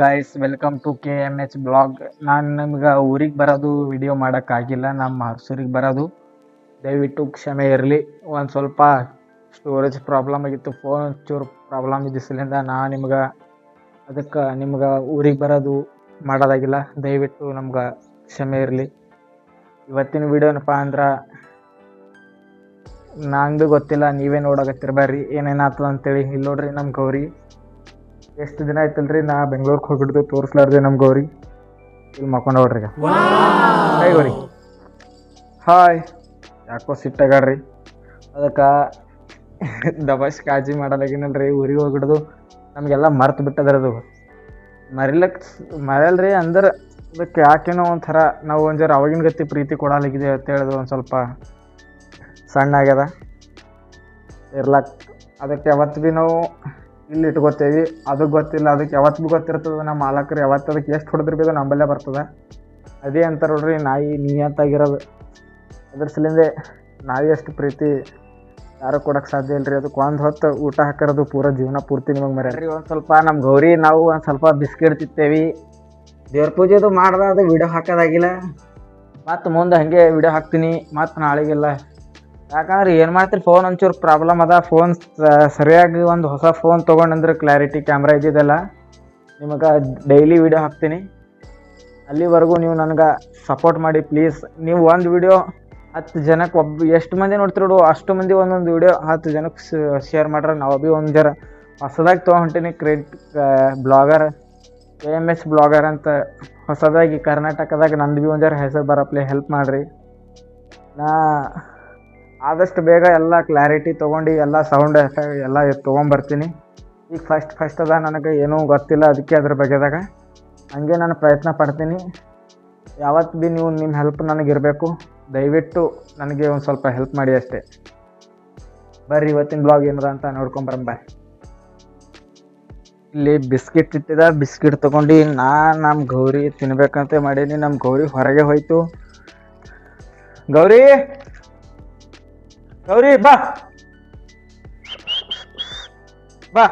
Guys, welcome to KMH blog. ನಾನು ನಿಮ್ಗೆ ಊರಿಗೆ ಬರೋದು ವಿಡಿಯೋ ಮಾಡೋಕ್ಕಾಗಿಲ್ಲ. ನಮ್ಮ ಹರ್ಸೂರಿಗೆ ಬರೋದು ದಯವಿಟ್ಟು ಕ್ಷಮೆ ಇರಲಿ. ಒಂದು ಸ್ವಲ್ಪ ಸ್ಟೋರೇಜ್ ಪ್ರಾಬ್ಲಮ್ ಆಗಿತ್ತು, ಫೋನ್ ಒಂಚೂರು ಪ್ರಾಬ್ಲಮ್ ಇದ್ದಿಸಲಿಂದ ಅದಕ್ಕೆ ನಿಮ್ಗೆ ಊರಿಗೆ ಬರೋದು ಮಾಡೋದಾಗಿಲ್ಲ. ದಯವಿಟ್ಟು ನಮ್ಗೆ ಕ್ಷಮೆ ಇರಲಿ. ಇವತ್ತಿನ ವಿಡಿಯೋ ಏನಪ್ಪ ಅಂದ್ರೆ ನಂಗೆ ಗೊತ್ತಿಲ್ಲ, ನೀವೇ ನೋಡಕತ್ತೀರಿ ಬರ್ರಿ ಏನೇನಾಗ್ತದೆ ಅಂತೇಳಿ. ಇಲ್ಲಿ ನೋಡ್ರಿ ನಮ್ಮ ಗೌರಿ ಎಷ್ಟು ದಿನ ಆಯ್ತಲ್ರಿ ನಾ ಬೆಂಗ್ಳೂರಿಗೆ ಹೋಗ್ಬಿಡ್ದು ತೋರಿಸ್ಲಾರ್ದೆ ನಮ್ಮ ಗೌರಿ ಇಲ್ಲಿ ಮಕ್ಕೊಂಡು ನೋಡ್ರಿ. Hi Gauri, hi. ಯಾಕೋ ಸಿಟ್ಟಾಗಾಡ್ರಿ, ಅದಕ್ಕೆ ದಬಾಶ್ ಕಾಳಜಿ ಮಾಡಲಾಗಿನಲ್ರಿ. ಊರಿಗೆ ಹೋಗ್ಬಿಡ್ದು ನಮಗೆಲ್ಲ ಮರ್ತು ಬಿಟ್ಟದ್ರದು. ಮರೆಯಲ್ರಿ ಅಂದ್ರೆ ಅದಕ್ಕೆ ಯಾಕೇನೋ ಒಂಥರ ನಾವು ಒಂಜಾರ ಅವಾಗಿನ ಗತಿ ಪ್ರೀತಿ ಕೊಡಲಾಗಿದೆ ಅಂತ ಹೇಳಿದ್ರು ಒಂದು ಸ್ವಲ್ಪ ಸಣ್ಣ ಆಗ್ಯದ ಇರ್ಲಾಕ್. ಅದಕ್ಕೆ ಯಾವತ್ತು ಭೀ ನಾವು ಇಲ್ಲಿ ಇಟ್ಕೋತೇವಿ, ಅದಕ್ಕೆ ಗೊತ್ತಿಲ್ಲ. ಅದಕ್ಕೆ ಯಾವತ್ತು ಭೀ ಗೊತ್ತಿರ್ತದೆ ನಮ್ಮ ಮಾಲಕರು ಯಾವತ್ತು ಅದಕ್ಕೆ ಎಷ್ಟು ಹೊಡೆದಿರ್ಬೇಕು ನಂಬಲ್ಲೇ ಬರ್ತದೆ. ಅದೇ ಅಂತಾರೆ ನೋಡ್ರಿ ನಾಯಿ ನೀಯಂತಾಗಿರೋದು. ಅದ್ರ ಸಲಿಂದೆ ನಾಯಿ ಅಷ್ಟು ಪ್ರೀತಿ ಯಾರು ಕೊಡೋಕ್ಕೆ ಸಾಧ್ಯ ಇಲ್ಲರಿ. ಅದಕ್ಕೆ ಒಂದು ಹೊತ್ತು ಊಟ ಹಾಕಿರೋದು ಪೂರ ಜೀವನ ಪೂರ್ತಿ ನಿಮಗೆ ಮರ್ಯಾದ್ರಿ. ಒಂದು ಸ್ವಲ್ಪ ನಮ್ಮ ಗೌರಿ ನಾವು ಒಂದು ಸ್ವಲ್ಪ ಬಿಸ್ಕಿಟ್ ತಿಂತೇವಿ. ದೇವ್ರ ಪೂಜೆದು ಮಾಡ್ದೆ, ಅದು ವಿಡಿಯೋ ಹಾಕೋದಾಗಿಲ್ಲ. ಮತ್ತು ಮುಂದೆ ಹಾಗೆ ವಿಡಿಯೋ ಹಾಕ್ತೀನಿ ಮತ್ತು ನಾಳೆಗೆಲ್ಲ. ಯಾಕಂದ್ರೆ ಏನು ಮಾಡ್ತೀರಿ, ಫೋನ್ ಒಂಚೂರು ಪ್ರಾಬ್ಲಮ್ ಅದ. ಫೋನ್ ಸರಿಯಾಗಿ ಒಂದು ಹೊಸ ಫೋನ್ ತೊಗೊಂಡಂದ್ರೆ ಕ್ಲಾರಿಟಿ ಕ್ಯಾಮ್ರಾ ಇದ್ದಿದ್ದಲ್ಲ. ನಿಮಗೆ ಡೈಲಿ ವಿಡಿಯೋ ಹಾಕ್ತೀನಿ. ಅಲ್ಲಿವರೆಗೂ ನೀವು ನನಗೆ ಸಪೋರ್ಟ್ ಮಾಡಿ ಪ್ಲೀಸ್. ನೀವು ಒಂದು ವಿಡಿಯೋ 10 ಜನಕ್ಕೆ ಎಷ್ಟು ಮಂದಿ ನೋಡ್ತಿರೋಡು ಅಷ್ಟು ಮಂದಿ ಒಂದೊಂದು ವಿಡಿಯೋ 10 ಜನಕ್ಕೆ ಶೇರ್ ಮಾಡ್ರೆ ನಾವು ಭೀ ಒಂದು ಜರ ಹೊಸದಾಗಿ ತೊಗೊಂಡಿನಿ. ಬ್ಲಾಗರ್ KMH ಬ್ಲಾಗರ್ ಅಂತ ಹೊಸದಾಗಿ ಕರ್ನಾಟಕದಾಗ ನಂದು ಭೀ ಒಂದು ಜರ ಹೆಸರು ಬರಪ್ಲೆ ಹೆಲ್ಪ್ ಮಾಡಿರಿ. ನಾ ಆದಷ್ಟು ಬೇಗ ಎಲ್ಲ ಕ್ಲಾರಿಟಿ ತೊಗೊಂಡು ಎಲ್ಲ ಸೌಂಡ್ ಎಫೆಕ್ಟ್ ಎಲ್ಲ ತೊಗೊಂಬರ್ತೀನಿ. ಈಗ ಫಸ್ಟ್ ಅದ, ನನಗೆ ಏನೂ ಗೊತ್ತಿಲ್ಲ ಅದಕ್ಕೆ ಅದ್ರ ಬಗ್ಗೆದಾಗ ಹಂಗೆ ನಾನು ಪ್ರಯತ್ನ ಪಡ್ತೀನಿ. ಯಾವತ್ತು ಭೀ ನೀವು ನಿಮ್ಮ ಹೆಲ್ಪ್ ನನಗಿರಬೇಕು. ದಯವಿಟ್ಟು ನನಗೆ ಒಂದು ಸ್ವಲ್ಪ ಹೆಲ್ಪ್ ಮಾಡಿ ಅಷ್ಟೇ. ಬರ್ರಿ ಇವತ್ತಿನ ಬ್ಲಾಗ್ ಏನದ ಅಂತ ನೋಡ್ಕೊಂಬರಂಬ. ಇಲ್ಲಿ ಬಿಸ್ಕಿಟ್ ಇಟ್ಟಿದ, ಬಿಸ್ಕಿಟ್ ತೊಗೊಂಡು ನಮ್ಮ ಗೌರಿ ತಿನ್ಬೇಕಂತ ಮಾಡೀನಿ. ನಮ್ಮ ಗೌರಿ ಹೊರಗೆ ಹೋಯ್ತು. ಗೌರಿ ಗೌರಿ ಬಾ ಬಾ.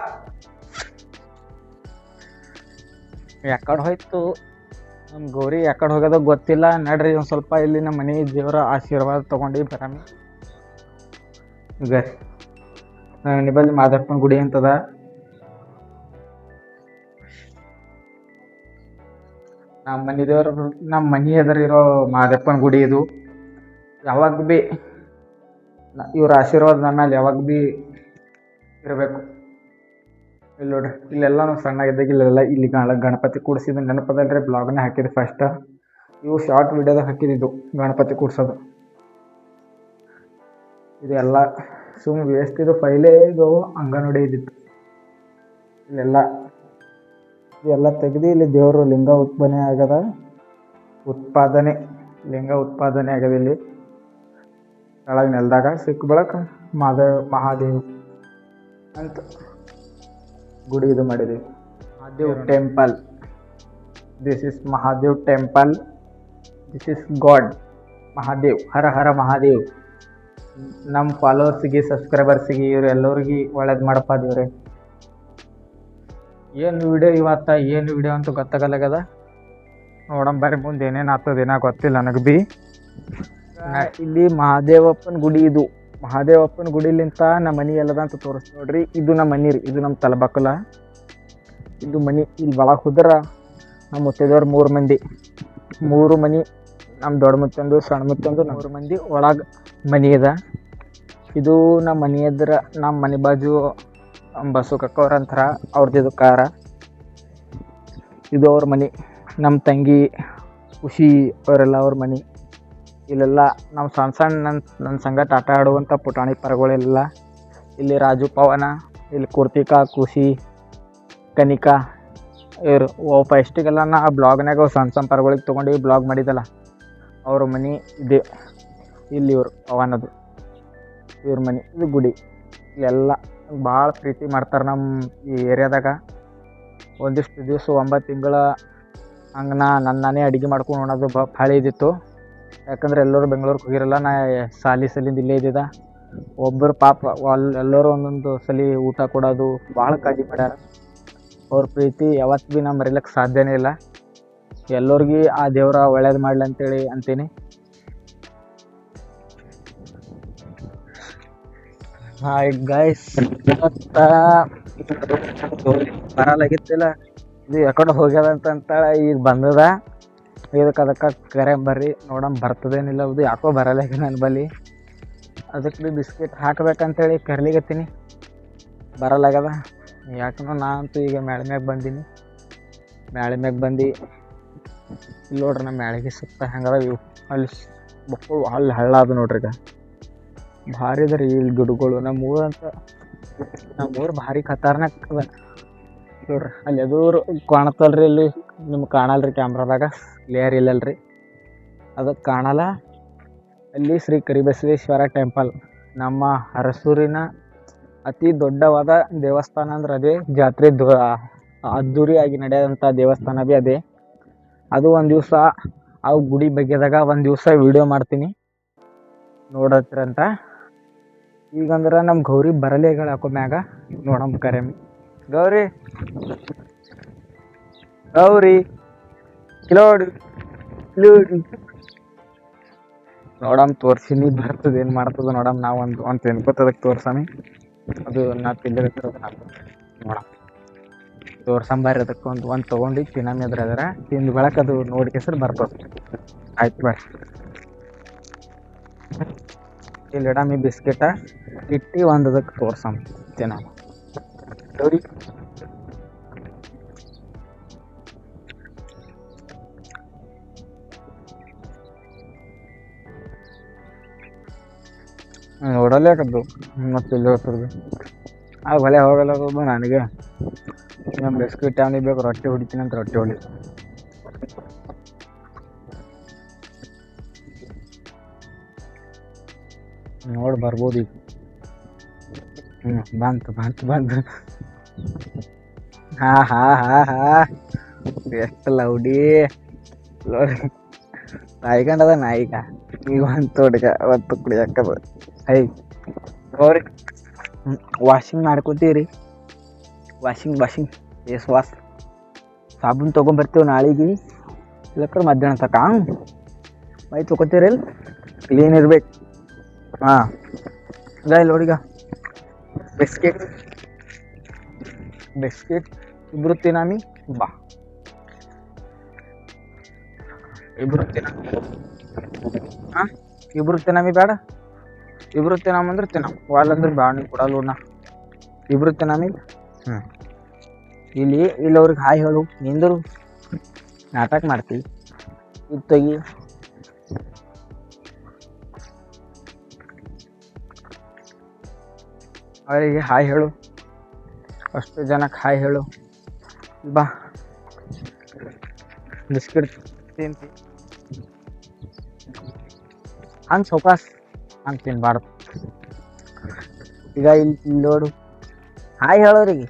ಯಾಕಡೆ ಹೋಯ್ತು ನಮ್ಮ ಗೌರಿ, ಯಾಕಡೆ ಹೋಗೋದ ಗೊತ್ತಿಲ್ಲ. ನಡ್ರಿ ಒಂದು ಸ್ವಲ್ಪ ಇಲ್ಲಿ ನಮ್ಮ ಮನೆ ದೇವರ ಆಶೀರ್ವಾದ ತೊಗೊಂಡು ಬರಾಮಿ. ನಿಬಲ್ಲಿ ಮಾದಪ್ಪನ ಗುಡಿ ಅಂತದ. ನಮ್ಮ ಮನೆ ದೇವರು, ನಮ್ಮ ಮನೆ ಎದುರಿರೋ ಮಾದಪ್ಪನ ಗುಡಿ ಇದು. ಯಾವಾಗ ಭೀ ಇವ್ರ ಆಶೀರ್ವಾದ ನಮ್ಮ ಮೇಲೆ ಯಾವಾಗ ಭೀ ಇರಬೇಕು. ಇಲ್ಲಿ ನೋಡ್ರಿ, ಇಲ್ಲೆಲ್ಲ ನಾವು ಸಣ್ಣಗಿದ್ದಾಗ ಇಲ್ಲೆಲ್ಲ ಇಲ್ಲಿ ಗಣಪತಿ ಕೂಡಿಸಿದ್ದು ನೆನಪದಲ್ರಿ. ಬ್ಲಾಗ್ನೇ ಹಾಕಿದ್ದು ಫಸ್ಟ್. ಇವು ಶಾರ್ಟ್ ವಿಡಿಯೋದಾಗ ಹಾಕಿದ್ದು ಗಣಪತಿ ಕೂಡ್ಸೋದು. ಇದೆಲ್ಲ ಸುಮ್ಮನೆ ವೇಸ್ಟ್. ಇದು ಫೈಲೇ ಇದು ಅಂಗನವಾಡಿ ಇದ್ದಿತ್ತು. ಇದೆಲ್ಲ ತೆಗೆದು ಇಲ್ಲಿ ದೇವರು ಲಿಂಗ ಉತ್ಪಾದನೆ ಆಗ್ಯದ ಇಲ್ಲಿ ಕೆಳಗೆ ನೆಲದಾಗ ಸಿಕ್ಕ ಬಳಕ ಮಹಾದೇವ್ ಅಂತ ಗುಡಿ ಇದು ಮಾಡಿದ್ದೀವಿ. Mahadev temple. This is Mahadev temple. This is god Mahadev. Hara Hara Mahadev. ನಮ್ಮ ಫಾಲೋವರ್ಸಿಗೆ ಸಬ್ಸ್ಕ್ರೈಬರ್ಸಿಗೆ ಇವ್ರು ಎಲ್ಲರಿಗೂ ಒಳ್ಳೇದು ಮಾಡಪ್ಪ ದೇವ್ರೆ. ಏನು ವಿಡಿಯೋ ಅಂತ ಗೊತ್ತಾಗಲ್ಲಾಗದ. ನೋಡಂಬರಿ ಮುಂದೆ ಏನೇನು ಆಗ್ತದೆ ಏನೋ ಗೊತ್ತಿಲ್ಲ ನನಗೆ ಭೀ. ಇಲ್ಲಿ ಮಹಾದೇವಪ್ಪನ ಗುಡಿ ಇದು. ಮಹಾದೇವಪ್ಪನ ಗುಡಿಲಿಂತ ನಮ್ಮ ಮನೆ ಎಲ್ಲದ ಅಂತ ತೋರಿಸ್ ನೋಡ್ರಿ. ಇದು ನಮ್ಮ ಮನೆ ರೀ, ಇದು ನಮ್ಮ ತಲಬಕ್ಕಲ. ಇದು ಮನೆ. ಇಲ್ಲಿ ಒಳಗೆ ಹೋದ್ರೆ ನಮ್ಮ ಮುತ್ತೈದವ್ರು 3 ಮನೆ. ನಮ್ಮ ದೊಡ್ಡ ಮುತ್ತಂದು ಸಣ್ಣ ಮುತ್ತಂದು 3 ಮಂದಿ ಒಳಗೆ ಮನೆ ಅದ. ಇದು ನಮ್ಮ ಮನೆ ಎದುರು, ನಮ್ಮ ಮನೆ ಬಾಜು ಬಸ್ಸು ಕಕ್ಕವ್ರ ಅಂತಾರ, ಅವ್ರದ್ದು ಇದು ಕಾರ. ಇದು ಅವ್ರ ಮನೆ. ನಮ್ಮ ತಂಗಿ ಖುಷಿ ಅವರೆಲ್ಲ ಅವ್ರ ಮನೆ. ಇಲ್ಲೆಲ್ಲ ನಾವು ಸಣ್ಣ ನನ್ನ ಸಂಗಟ ಆಟ ಆಡುವಂಥ ಪುಟಾಣಿ ಪರಗಳೆಲ್ಲ ಇಲ್ಲಿ. ರಾಜು, ಪವನ, ಇಲ್ಲಿ ಕುರ್ತಿಕಾ, ಖುಷಿ, ಕನಿಕಾ ಇವರು ಫಸ್ಟಿಗೆಲ್ಲ ನಾ ಬ್ಲಾಗ್ನಾಗ ಸಣ್ಣ ಪರಗಳಿಗೆ ತೊಗೊಂಡು ಬ್ಲಾಗ್ ಮಾಡಿದ್ದಲ್ಲ ಅವ್ರ ಮನೆ ಇದೆ. ಇಲ್ಲಿ ಇವರು ಪವನದು ಇವ್ರ ಮನೆ. ಇದು ಗುಡಿ. ಇಲ್ಲೆಲ್ಲ ಭಾಳ ಪ್ರೀತಿ ಮಾಡ್ತಾರೆ ನಮ್ಮ ಈ ಏರಿಯಾದಾಗ. ಒಂದಿಷ್ಟು ದಿವಸ 9 ತಿಂಗಳ ಹಂಗೆ ನಾನೇ ಅಡುಗೆ ಮಾಡ್ಕೊಂಡು ಉಣ್ಣೋದು ಭಾಳ ಇದ್ದಿತ್ತು. ಯಾಕಂದ್ರೆ ಎಲ್ಲರೂ ಬೆಂಗ್ಳೂರಿಗೆ ಹೋಗಿರಲ್ಲ. ನಾ ಸಲಿಂದ ಇಲ್ಲೇ ಇದ್ದಿದ್ದ. ಒಬ್ಬರು ಪಾಪ ಎಲ್ಲರೂ ಒಂದೊಂದು ಸಲ ಊಟ ಕೊಡೋದು ಭಾಳ ಕಾಳಜಿ ಮಾಡ್ಯಾರ. ಅವ್ರ ಪ್ರೀತಿ ಯಾವತ್ತು ಭೀ ನಾ ಮರಿಲಿಕ್ಕೆ ಸಾಧ್ಯನೇ ಇಲ್ಲ. ಎಲ್ಲರಿಗೂ ಆ ದೇವ್ರ ಒಳ್ಳೇದು ಮಾಡಲಿ ಅಂತೇಳಿ ಅಂತೀನಿ. ಹಾಯ್ ಗೈಸ್, ಬರಲಾಗಿತ್ತಿಲ್ಲ, ಇದು ಯಾಕಡೆ ಹೋಗ್ಯದ ಅಂತೇಳಿ ಈಗ ಬಂದದ. ಅದಕ್ಕೆ ಕರೆ ಬರ್ರಿ ನೋಡಮ್ ಬರ್ತದೇನಿಲ್ಲ. ಅದು ಯಾಕೋ ಬರಲಾಗಿ ನನ್ನ ಬಳಿ, ಅದಕ್ಕೆ ಭೀ ಬಿಸ್ಕೆಟ್ ಹಾಕ್ಬೇಕಂತೇಳಿ ಕರ್ಲಿಗತ್ತೀನಿ, ಬರಲಾಗ್ಯದ. ಯಾಕಂದ್ರೆ ನಾ ಅಂತೂ ಈಗ ಮ್ಯಾಳೆ ಮ್ಯಾಗ ಬಂದೀನಿ. ಮ್ಯಾಳೆ ಮ್ಯಾಗ ಬಂದು ಇಲ್ಲಿ ನೋಡ್ರಿ, ನಮ್ಮ ಮ್ಯಾಳಿಗೆ ಸುತ್ತ ಹೆಂಗದ ಇವು ಅಲ್ಲಿ ಮಕ್ಕಳು ಅಲ್ಲಿ ಹಳ್ಳ ಅದು ನೋಡ್ರಿ. ಈಗ ಭಾರಿ ಅದ ರೀ ಇಲ್ಲಿ ಗಿಡಗಳು. ನಮ್ಮೂರು ಭಾರಿ ಖತರ್ನಾಕ್ ಅದ ನೋಡ್ರಿ. ಅಲ್ಲಿ ಎದುರು ಕಾಣತ್ತಲ್ರಿ, ಇಲ್ಲಿ ನಿಮ್ಗೆ ಕಾಣಲ್ರಿ ಕ್ಯಾಮ್ರಾದಾಗ, ಕ್ಲಿಯರ್ ಇಲ್ಲಲ್ರಿ, ಅದಕ್ಕೆ ಕಾಣಲ್ಲ. ಅಲ್ಲಿ ಶ್ರೀ ಕರಿಬಸವೇಶ್ವರ ಟೆಂಪಲ್, ನಮ್ಮ ಅರಸೂರಿನ ಅತಿ ದೊಡ್ಡವಾದ ದೇವಸ್ಥಾನ ಅಂದ್ರೆ ಅದೇ. ಜಾತ್ರೆ ಅದ್ದೂರಿಯಾಗಿ ನಡೆಯೋದಂಥ ದೇವಸ್ಥಾನ ಭೀ ಅದೇ. ಅದು ಒಂದು ದಿವಸ ಆ ಗುಡಿ ಬಗ್ಗೆದಾಗ ಒಂದು ದಿವಸ ವಿಡಿಯೋ ಮಾಡ್ತೀನಿ, ನೋಡತ್ರಂತ. ಈಗಂದ್ರೆ ನಮ್ಮ ಗೌರಿ ಬರಲೇಗಳು ಹಾಕೋ ಮ್ಯಾಗ ನೋಡಮ್ಮ ಕರೆ. ಗೌರಿ ಗೌರಿ ಕಿಲೋಡಿ ನೋಡಮ್ ತೋರ್ಸಿನಿ, ಬರ್ತದೆ ಏನು ಮಾಡ್ತದ ನೋಡಮ್. ನಾವು ಒಂದು ತಿನ್ಕೋತದಕ್ಕೆ ತೋರ್ಸಮಿ. ಅದು ನಾ ತಿಂದಿರ್ತಿರೋದು ನೋಡಮ್, ತೋರ್ಸಂಬಾರಿ. ಅದಕ್ಕೆ ಒಂದು ತೊಗೊಂಡು ತಿನ್ನಮ್ಮಿ. ಅದ್ರಾಗ ತಿಂದು ಬೆಳಕ್ಕೆ ಅದು ನೋಡಿ ಹೆಸರು ಬರ್ತದೆ. ಆಯ್ತು ಬೇಡ, ಇಲ್ಲಿ ಇಡಮಿ ಬಿಸ್ಕೆಟ ಇಟ್ಟು ಒಂದು ಅದಕ್ಕೆ ತೋರ್ಸಮ್ ತಿನ್ನಮ್ಮ. ನೋಡಿ ನೋಡಲೇಕದ್ದು ಮತ್ತು ಇಲ್ಲಿ ಹೋಗ್ತದೆ. ಆಗ ಹೊಲೆ ಹೋಗಲ್ಲದು ನನಗೆ. ನಮ್ಮ ಬಿಸ್ಕಿಟ್ ಅವನಿಗೆ ಬೇಕು, ರೊಟ್ಟಿ ಹೊಡಿತೀನಿ ಅಂತ ರೊಟ್ಟಿ ಹೊಡಿ. ನೋಡಿ ಬರ್ಬೋದು ಈಗ. ಬಂತು ಬಂತು ಬಂತು. ಹಾ ಹಾ ಹಾ ಹಾ ಎಷ್ಟು ಲೌಡಿ ನೋಡಿ, ತಾಯ್ಕೊಂಡದ ನಾಯಿಗ. ಈಗ ಒಂದು ತೋಟಕ ಒತ್ತು ಕುಡಿಯಾಕದ. ಐ ಅವ್ರಿ ವಾಷಿಂಗ್ ಮಾಡ್ಕೋತೀರಿ? ವಾಷಿಂಗ್ ಏಸ್ ವಾಶ್ ಸಾಬೂನು ತೊಗೊಂಬರ್ತೀವಿ ನಾಳೆಗೆ, ಇಲ್ಲಕ್ರೆ ಮಧ್ಯಾಹ್ನ ತಕ ಮೈ ತೊಗೋತೀರಿಲ್ಲ, ಕ್ಲೀನ್ ಇರ್ಬೇಕು. ಹಾಂ ಇಲ್ಲ ನೋಡಿಗ ಬಿಸ್ಕೆಟ್ ಇಬ್ರು ತಿನ್ನಾಮಿ. ಬಾ ಇಬ್ರು ತಿನ್ನಮಿ. ಹಾಂ ಇಬ್ರು ತಿನ್ನಾಮಿ ಬೇಡ, ಇಬ್ರು ತಿನ್ನಮಂದ್ರೆ ತಿನ್ನಮ್, ವಾಲಂದ್ರೆ ಬೇಡ. ನೀವು ಕೊಡಲ್ಲ ನಾ, ಇಬ್ರು ತಿನ್ನಾಮಿ. ಇಲ್ಲಿ ಅವ್ರಿಗೆ ಹಾಯ್ ಹೇಳು. ನಿಂದರು ನಾಟಕ ಮಾಡ್ತೀವಿ. ಇದು ತೆಗಿ. ಅವರಿಗೆ ಹಾಯ್ ಹೇಳು, ಅಷ್ಟು ಜನಕ್ಕೆ ಹಾಯ್ ಹೇಳು. ಬಾ ಬಿಸ್ಕಿಟ್ ತಿಂತಿ. ಹಂಗೆ ಸೌಕಾಸ್ ಹಂಗೆ ತಿನ್ಬಾರ್ದು. ಈಗ ಇಲ್ಲಿ ನೋಡು, ಹಾಯ್ ಹೇಳೋರಿಗೆ.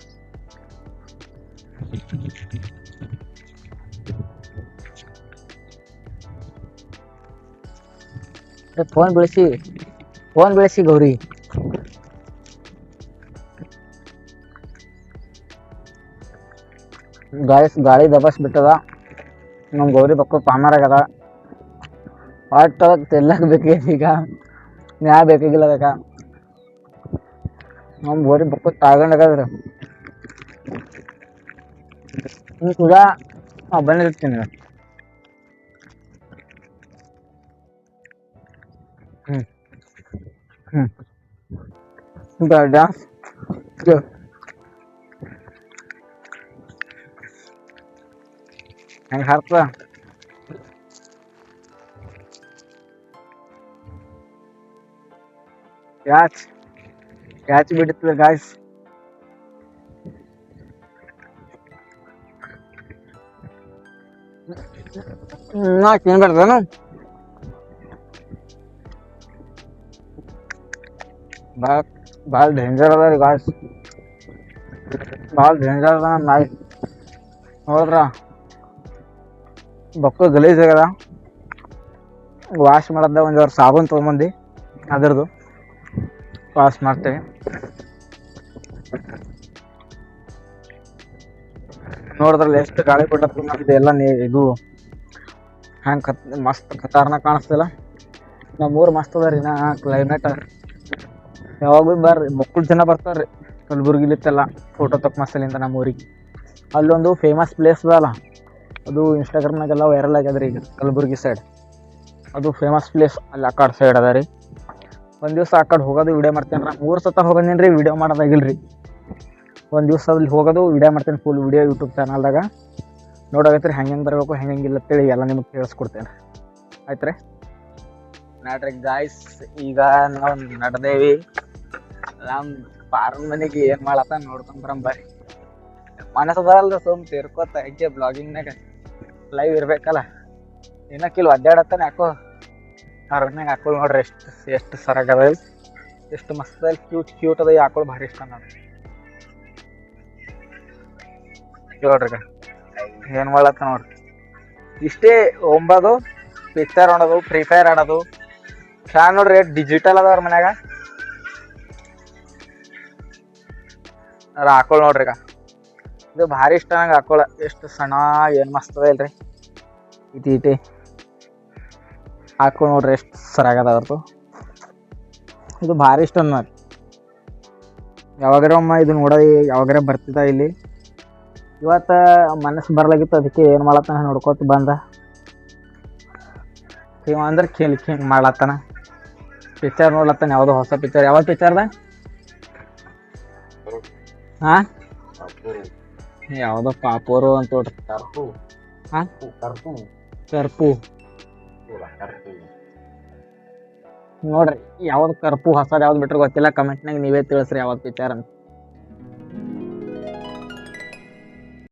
ಫೋನ್ ಬೆಳೆಸಿ ಗೌರಿ. ಗಾಳಿ ದಬಾಸ್ ಬಿಟ್ಟದ. ನಮ್ಮ ಗೌರಿ ಬಕ್ಕಳು ಪಾಮಾರಾಗದ. ಒಟ್ಟು ತೆಲ್ಲಕ್ಕೆ ಬೇಕೈತಿ ಈಗ, ನ್ಯಾ ಬೇಕಾಗಿಲ್ಲ ಅದಕ್ಕೆ. ನಮ್ಮ ಗೌರಿ ಬಕ್ಕಳು ತಾಳ್ಕೊಂಡಾಗದ್ರ. ಕೂಡ ಬಂದಿರ್ತೀನಿ. ಡ್ಯಾನ್ಸ್ ಹೆಂಗೆ ಹಾರ್ತದ. ಕ್ಯಾಚ್ ಬಿಡುತ್ತದೆ ಗಾಯ್ಸ್. ನಾ ತಿನ್ಬಾರ್ದೇನು? ಭಾಳ ಡೇಂಜರ್ ಅದ ರೀ ಗಾಯ್ಸ್, ಭಾಳ ಡೇಂಜರ್ ಅದ. ನಾಯಿ ನೋಡ್ರ ಬಕ್ಕಳು ಗಲೀಜ್ ಆಗ್ಯದ. ವಾಶ್ ಮಾಡದ ಒಂದು ಸಾಬೂನು ತೊಗೊಂಬಂದು ಅದ್ರದ್ದು ವಾಶ್ ಮಾಡ್ತೇವೆ. ನೋಡಿದ್ರಲ್ಲ ಎಷ್ಟು ಗಾಳಿ ಕೊಟ್ಟ ಇದೆಲ್ಲ ಇದು ಹ್ಯಾಂಗ ಮಸ್ತ್ ಖತಾರ್ನಾಗ ಕಾಣಿಸ್ತಿಲ್ಲ. ನಮ್ಮೂರು ಮಸ್ತ್ ಅದ ರೀ ನಾ ಕ್ಲೈಮೇಟ್. ಯಾವಾಗ ಭೀ ಬರ್ರಿ, ಮಕ್ಕಳು ಜನ ಬರ್ತಾರ್ರಿ ಕಲಬುರ್ಗಿಲಿತ್ತೆಲ್ಲ ಫೋಟೋ ತಕ್ಕ ಮಸ್ತಲಿಂದ ನಮ್ಮ ಊರಿಗೆ. ಅಲ್ಲೊಂದು ಫೇಮಸ್ ಪ್ಲೇಸ್ ಅದಲ್ಲ, ಅದು ಇನ್ಸ್ಟಾಗ್ರಾಮ್ನಾಗೆಲ್ಲ ವೈರಲ್ ಆಗ್ಯದ ರೀ ಈಗ, ಕಲಬುರ್ಗಿ ಸೈಡ್. ಅದು ಫೇಮಸ್ ಪ್ಲೇಸ್ ಅಲ್ಲಿ ಆ ಕಡೆ ಸೈಡ್ ಅದ ರೀ. ಒಂದು ದಿವಸ ಆ ಕಡೆ ಹೋಗೋದು ವಿಡಿಯೋ ಮಾಡ್ತೇನೆ ರೀ. 3 ಸತ ಹೋಗೋದೇನು ರೀ, ವಿಡಿಯೋ ಮಾಡೋದಾಗಿಲ್ಲ ರೀ. ಒಂದು ದಿವಸ ಅಲ್ಲಿ ಹೋಗೋದು ವಿಡಿಯೋ ಮಾಡ್ತೇನೆ, ಫುಲ್ ವಿಡಿಯೋ ಯೂಟ್ಯೂಬ್ ಚಾನಲ್ದಾಗ ನೋಡಾಗತ್ತೆ ರೀ. ಹೆಂಗೆ ಬರಬೇಕು ಹೆಂಗಿಲ್ಲ ಅಂತೇಳಿ ಎಲ್ಲ ನಿಮಗೆ ತಿಳಿಸ್ಕೊಡ್ತೇನೆ. ಆಯ್ತು ರೀ ನಾಡ್ರಿ ಗಾಯ್ಸ್. ಈಗ ನಾವು ನಡೆದೇವಿ ನಮ್ಮ ಪಾರನ್ ಮನೆಗೆ. ಏನು ಮಾಡತ್ತ ನೋಡ್ಕೊಂಡ್ ಬರಂಬರ್ರಿ. ಮನಸ್ಸು ಬರಲ್ರಿ ಸುಮ್ ತಿರ್ಕೋತ ಹೆಂಗೆ ಬ್ಲಾಗಿಂಗ್ನಾಗ ಲೈವ್ ಇರ್ಬೇಕಲ್ಲ. ಏನಕ್ಕಿಲ್ಲ ಅಡ್ಡಾಡತ್ತಾನೆ ಯಾಕೋ ಅರಣ್ಯಾಗ ಹಾಕೊಳ್ಳಿ ನೋಡ್ರಿ. ಎಷ್ಟು ಸರಾಗದ, ಎಷ್ಟು ಮಸ್ತ್ ಕ್ಯೂಟ್ ಅದ. ಹಾಕೊಳ್ಳಿ ಭಾರಿ ಇಷ್ಟ ನಾನು ನೋಡ್ರಿ. ಏನು ಮಾಡತ್ತ ನೋಡ್ರಿ, ಇಷ್ಟೇ ಒಂಬದು ಪಿಕ್ಚರ್ ಆಡೋದು, ಫ್ರೀ ಫೈರ್ ಆಡೋದು. ಫ್ಯಾನ್ ನೋಡ್ರಿ ಡಿಜಿಟಲ್ ಅದ ಅವ್ರ ಮನ್ಯಾಗ. ಹಾಕೊಳ್ಳಿ ನೋಡ್ರಿ. ಇದು ಭಾರಿ ಇಷ್ಟ ನಂಗೆ ಹಾಕೊಳ. ಎಷ್ಟು ಸಣ್ಣ ಏನು ಮಸ್ತ್ ಅದ ಇಲ್ರಿ. ಇಟಿ ಹಾಕೊಳ್ಳಿ ನೋಡ್ರಿ, ಎಷ್ಟು ಸರಾಗದ ಅವ್ರದ್ದು. ಇದು ಭಾರಿ ಇಷ್ಟ ನೋಡಿ. ಯಾವಾಗಾರ ಒಮ್ಮ ಇದು ನೋಡೋದು ಯಾವಾಗಾರ ಬರ್ತಿದ್ದ ಇಲ್ಲಿ. ಇವತ್ತು ಮನಸ್ಸು ಬರ್ಲಾಗಿತ್ತು, ಅದಕ್ಕೆ ಏನು ಮಾಡತ್ತಾನ ನೋಡ್ಕೋತ ಬಂದ. ಇವ ಅಂದ್ರೆ ಹಿಂಗೆ ಮಾಡ್ಲತ್ತಾನ. ಪಿಕ್ಚರ್ ನೋಡ್ಲತ್ತಾನ, ಯಾವುದೋ ಹೊಸ ಪಿಕ್ಚರ್. ಯಾವ ಪಿಕ್ಚರ್ದ? ಹಾಂ, ಯಾವುದೋ ಪಾಪೋರು ಅಂತ ಹಾಂ, ಕರ್ಪು ನೋಡ್ರಿ. ಯಾವ್ದು ಕರ್ಪು ಹೊಸದು ಯಾವ್ದು ಬಿಟ್ರೆ ಗೊತ್ತಿಲ್ಲ. ಕಮೆಂಟ್ನಾಗ ನೀವೇ ತಿಳಿಸ್ರಿ ಯಾವ್ದು ಪಿಕ್ಚರ್ ಅಂತ.